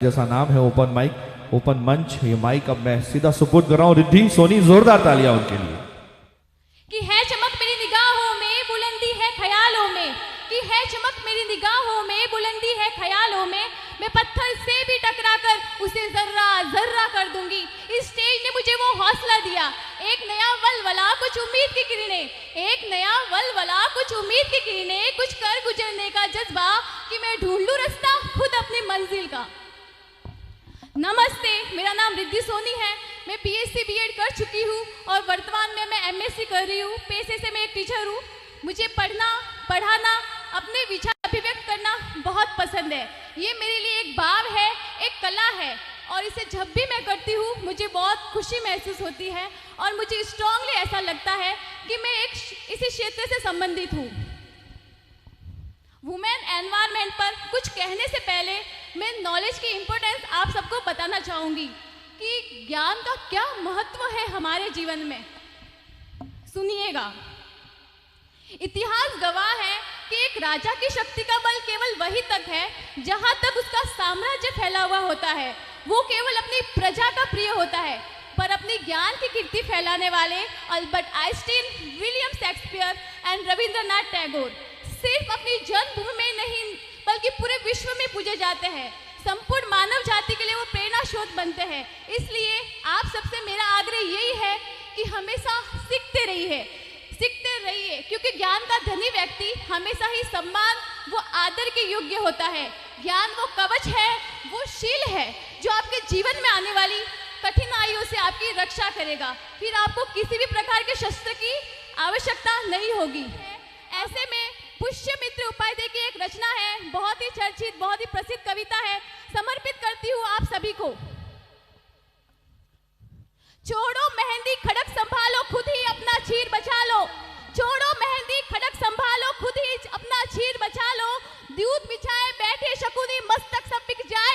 जैसा नाम है ओपन माइक, ओपन मंच। ये माइक अब मैं सीधा सुपुर्द कर रहा हूं रिद्धि सोनी, जोरदार तालियां उनके लिए। कि है चमक मेरी निगाहों में, बुलंदी है ख्यालों में, कि है चमक मेरी निगाहों में, बुलंदी है ख्यालों में। मैं पत्थर से भी टकराकर उसे जर्रा जर्रा कर दूंगी। इस स्टेज ने मुझे वो हौसला दिया, एक नया वलवला, कुछ उम्मीद की किरणें, एक नया वलवला, कुछ उम्मीद की किरणें, कुछ कर गुजरने का जज्बा, कि मैं ढूंढ लूं रास्ता खुद अपनी मंजिल का। नमस्ते, मेरा नाम रिद्धि सोनी है। मैं बीएससी बीएड कर चुकी हूँ और वर्तमान में मैं एमएससी कर रही हूँ। पेशे से मैं एक टीचर हूँ। मुझे पढ़ना, पढ़ाना, अपने विचार अभिव्यक्त करना बहुत पसंद है। ये मेरे लिए एक भाव है, एक कला है और इसे जब भी मैं करती हूँ मुझे बहुत खुशी महसूस होती है और मुझे स्ट्रांगली ऐसा लगता है कि मैं इसी क्षेत्र से संबंधित हूँ। वुमेन एनवायरनमेंट पर कुछ कहने से पहले मैं नॉलेज की इम्पोर्टेंस आप सबको बताना चाहूँगी कि ज्ञान का क्या महत्व है हमारे जीवन में। सुनिएगा, इतिहास गवाह है कि एक राजा की शक्ति का बल केवल वही तक है जहाँ तक उसका साम्राज्य फैला हुआ होता है। वो केवल अपनी प्रजा का प्रिय होता है, पर अपनी ज्ञान की कीर्ति फैलाने वाले Albert Einstein, William Shakespeare and Rabindranath Tagore सिर्फ अपनी जन्मभूमि में नहीं बल्कि पूरे विश्व में पूजे जाते हैं। संपूर्ण मानव जाति के लिए वो प्रेरणा स्रोत बनते हैं। इसलिए आप सबसे मेरा आग्रह यही है कि हमेशा सीखते रहिए, सीखते रहिए, क्योंकि ज्ञान का धनी व्यक्ति हमेशा ही सम्मान वो आदर के योग्य होता है। ज्ञान वो कवच है, वो शील है जो आपके जीवन में आने वाली कठिनाइयों से आपकी रक्षा करेगा। फिर आपको किसी भी प्रकार के शस्त्र की आवश्यकता नहीं होगी। ऐसे में पुष्यमित्र उपाध्याय की एक रचना है, बहुत ही चर्चित, बहुत ही प्रसिद्ध कविता है, समर्पित करती हूँ आप सभी को। छोड़ो मेहंदी खड़क संभालो, खुद ही अपना चीर बचा लो। छोड़ो मेहंदी खड़क संभालो, खुद ही अपना चीर बचा लो। दूध बिछाए बैठे शकुनी, मस्तक सब बिक जाए